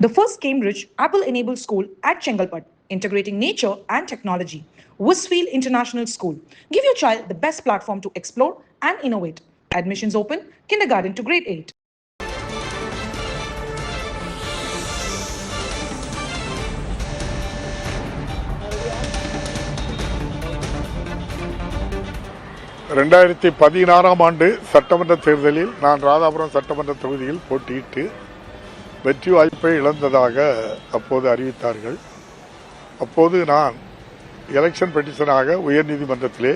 The first Cambridge Apple-enabled school at Chengalpat, integrating nature and technology. Westfield International School. Give your child the best platform to explore and innovate. Admissions open, kindergarten to grade 8. ரெண்டாயிரத்தி 16ஆம் ஆண்டு சட்டமன்ற தேர்தலில் நான் ராதாபுரம் சட்டமன்ற தொகுதியில் போட்டியிட்டு வெற்றி வாய்ப்பை இழந்ததாக அப்போது அறிவித்தார்கள். அப்போது நான் எலெக்ஷன் பெட்டிஷனாக உயர்நீதிமன்றத்திலே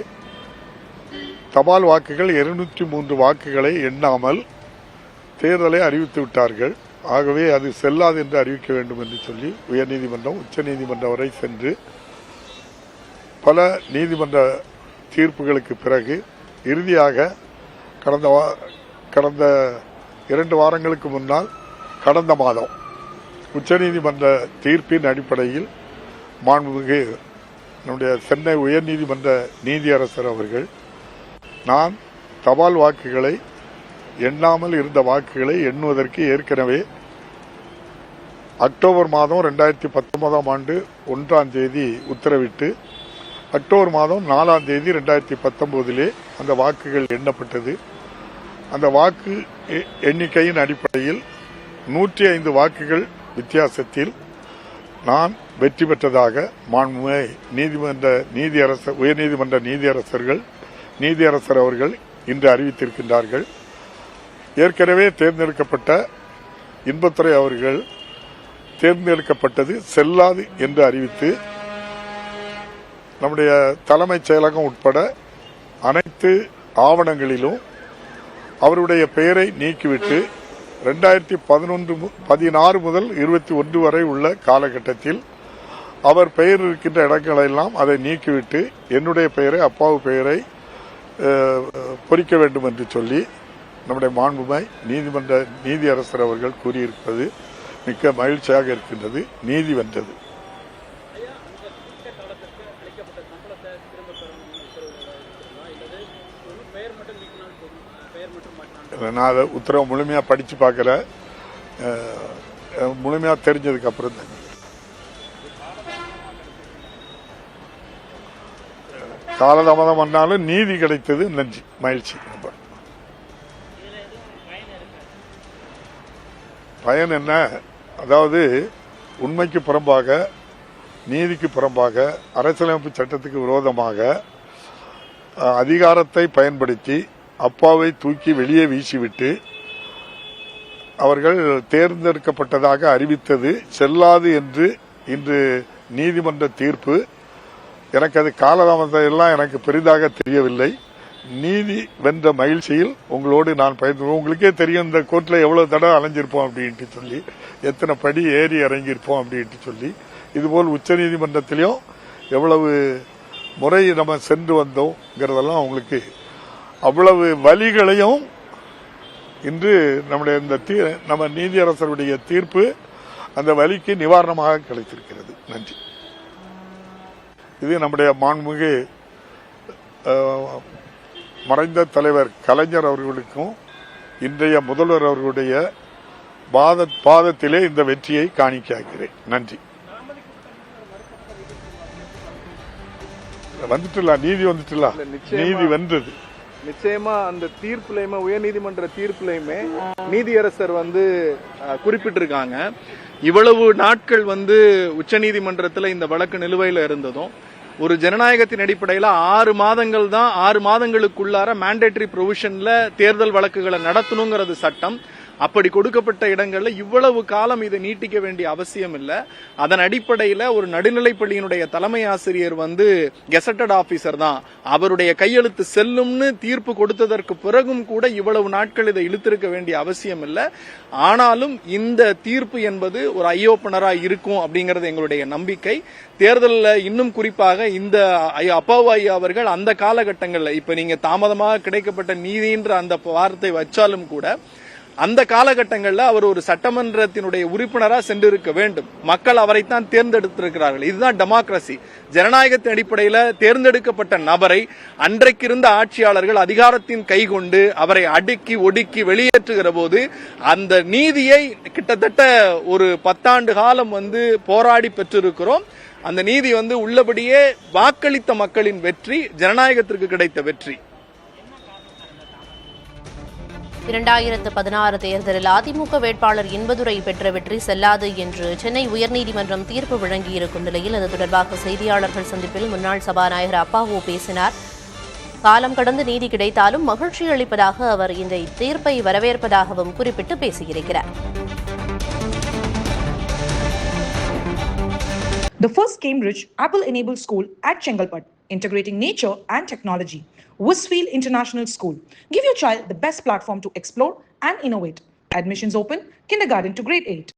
தபால் வாக்குகள் 203 வாக்குகளை எண்ணாமல் தேர்தலை அறிவித்து விட்டார்கள். ஆகவே அது செல்லாது என்று அறிவிக்க வேண்டும் என்று சொல்லி உயர்நீதிமன்றம் உச்சநீதிமன்றம் வரை சென்று பல நீதிமன்ற தீர்ப்புகளுக்கு பிறகு இறுதியாக கடந்த 2 வாரங்களுக்கு முன்னால் கடந்த மாதம் உச்சநீதிமன்ற தீர்ப்பின் அடிப்படையில் மாண்புமிகு நம்முடைய சென்னை உயர்நீதிமன்ற நீதியரசர் அவர்கள் நான் தபால் வாக்குகளை எண்ணாமல் இருந்த வாக்குகளை எண்ணுவதற்கு ஏற்கனவே அக்டோபர் மாதம் 2019ஆம் ஆண்டு 1ஆம் தேதி உத்தரவிட்டு அக்டோபர் மாதம் 4ஆம் தேதி 2019 அந்த வாக்குகள் எண்ணப்பட்டது. அந்த வாக்கு எண்ணிக்கையின் அடிப்படையில் 105 வாக்குகள் வித்தியாசத்தில் நான் வெற்றி பெற்றதாக மாண்புமிகு உயர்நீதிமன்ற நீதியரசர் அவர்கள் இன்று அறிவித்திருக்கின்றார்கள். ஏற்கனவே தேர்ந்தெடுக்கப்பட்ட இன்பத்துறை அவர்கள் தேர்ந்தெடுக்கப்பட்டது செல்லாது என்று அறிவித்து நம்முடைய தலைமைச் செயலகம் உட்பட அனைத்து ஆவணங்களிலும் அவருடைய பெயரை நீக்கிவிட்டு 2016 முதல் 21 வரை உள்ள காலகட்டத்தில் அவர் பெயர் இருக்கின்ற இடங்களெல்லாம் அதை நீக்கிவிட்டு என்னுடைய பெயரை அப்பாவு பெயரை பொறிக்க வேண்டும் என்று சொல்லி நம்முடைய மாண்புமிகு நீதியரசர் அவர்கள் கூறியிருப்பது மிக்க மகிழ்ச்சியாக இருக்கின்றது. நீதி வென்றது. நான் அதை உத்தரவு முழுமையா படிச்சு பார்க்கல, முழுமையா தெரிஞ்சதுக்கு அப்புறம் தான் காலதாமதம் பண்ணாலும் நீதி கிடைத்தது. நன்றி, மகிழ்ச்சி. பயன் என்ன? அதாவது உண்மைக்கு புறம்பாக, நீதிக்கு புறம்பாக, அரசியலமைப்பு சட்டத்துக்கு விரோதமாக அதிகாரத்தை பயன்படுத்தி அப்பாவை தூக்கி வெளியே வீசிவிட்டு அவர்கள் தேர்ந்தெடுக்கப்பட்டதாக அறிவித்தது செல்லாது என்று இன்று நீதிமன்ற தீர்ப்பு. எனக்கு அது காலதாமதம் எல்லாம் எனக்கு பெரிதாக தெரியவில்லை. நீதி வென்ற மகிழ்ச்சியில் உங்களோடு நான் பயந்து, உங்களுக்கே தெரியும் இந்த கோர்ட்ல எவ்வளவு தடவை அலைஞ்சிருப்போம் அப்படின்ட்டு சொல்லி, எத்தனை படி ஏறி இறங்கியிருப்போம் அப்படின்ட்டு சொல்லி, இதுபோல் உச்ச நீதிமன்றத்திலையும் எவ்வளவு முறை நம்ம சென்று வந்தோங்கிறதெல்லாம் உங்களுக்கு அவ்வளவு வலிகளையும் இன்று நம்முடைய இந்த நம்ம நீதியரசருடைய தீர்ப்பு அந்த வலிக்கு நிவாரணமாக கிடைத்திருக்கிறது. நன்றி. இது நம்முடைய மாண்புமிகு மறைந்த தலைவர் கலைஞர் அவர்களுக்கும் இன்றைய முதல்வர் அவர்களுடைய பாதத்திலே இந்த வெற்றியை காணிக்கையாக்கிறேன். நன்றி. வந்துட்டுல நீதி வந்துட்டுல நீதி வென்றது. நிச்சயமா அந்த தீர்ப்புலையுமே, உயர்நீதிமன்ற தீர்ப்புலையுமே நீதியரசர் குறிப்பிட்டிருக்காங்க, இவ்வளவு நாட்கள் உச்சநீதிமன்றத்தில் இந்த வழக்கு நிலுவையில் இருந்ததும் ஒரு ஜனநாயகத்தின் அடிப்படையில் 6 மாதங்கள் தான், 6 மாதங்களுக்குள்ளார மேண்டேட்டரி ப்ரொவிஷன்ல தேர்தல் வழக்குகளை நடத்தணுங்கிறது சட்டம். அப்படி கொடுக்கப்பட்ட இடங்கள்ல இவ்வளவு காலம் இதை நீட்டிக்க வேண்டிய அவசியம் இல்ல. அதன் அடிப்படையில ஒரு நடுநிலைப்பள்ளியினுடைய தலைமை ஆசிரியர் கெசட்டட் ஆபீசர் தான், அவருடைய கையெழுத்து செல்லும்னு தீர்ப்பு கொடுத்ததற்கு பிறகும் கூட இவ்வளவு நாட்கள் இதை இழுத்திருக்க வேண்டிய அவசியம் இல்ல. ஆனாலும் இந்த தீர்ப்பு என்பது ஒரு ஐ ஓபனரா இருக்கும் அப்படிங்கறது எங்களுடைய நம்பிக்கை. தேர்தலில் இன்னும் குறிப்பாக இந்த அப்பாவு ஐயா அவர்கள் அந்த காலகட்டங்களில், இப்ப நீங்க தாமதமாக கிடைக்கப்பட்ட நீதின்ற அந்த வார்த்தை வச்சாலும் கூட அந்த காலகட்டங்களில் அவர் ஒரு சட்டமன்றத்தினுடைய உறுப்பினரா சென்றிருக்க வேண்டும். மக்கள் அவரைத்தான் தேர்ந்தெடுத்திருக்கிறார்கள். இதுதான் டெமோக்ரசி. ஜனநாயகத்தின் அடிப்படையில் தேர்ந்தெடுக்கப்பட்ட நபரை அன்றைக்கு இருந்த ஆட்சியாளர்கள் அதிகாரத்தின் கை கொண்டு அவரை அடுக்கி ஒடுக்கி வெளியேற்றுகிற போது அந்த நீதியை கிட்டத்தட்ட ஒரு 10 ஆண்டு காலம் போராடி பெற்றிருக்கிறோம். அந்த நீதி உள்ளபடியே வாக்களித்த மக்களின் வெற்றி, ஜனநாயகத்திற்கு கிடைத்த வெற்றி. 2016 தேர்தலில் அதிமுக வேட்பாளர் இன்பதுரை பெற்ற வெற்றி செல்லாது என்று சென்னை உயர்நீதிமன்றம் தீர்ப்பு வழங்கியிருக்கும் நிலையில் அது தொடர்பாக செய்தியாளர்கள் சந்திப்பில் முன்னாள் சபாநாயகர் அப்பாவு பேசினார். காலம் கடந்து நீதி கிடைத்தாலும் மகிழ்ச்சி அளிப்பதாக அவர் இந்த தீர்ப்பை வரவேற்பதாகவும் குறிப்பிட்டு பேசியிருக்கிறார். The first Cambridge Apple-enabled school at Chengalpat, integrating nature and technology. Westfield International School. Give your child the best platform to explore and innovate. Admissions open, kindergarten to grade 8.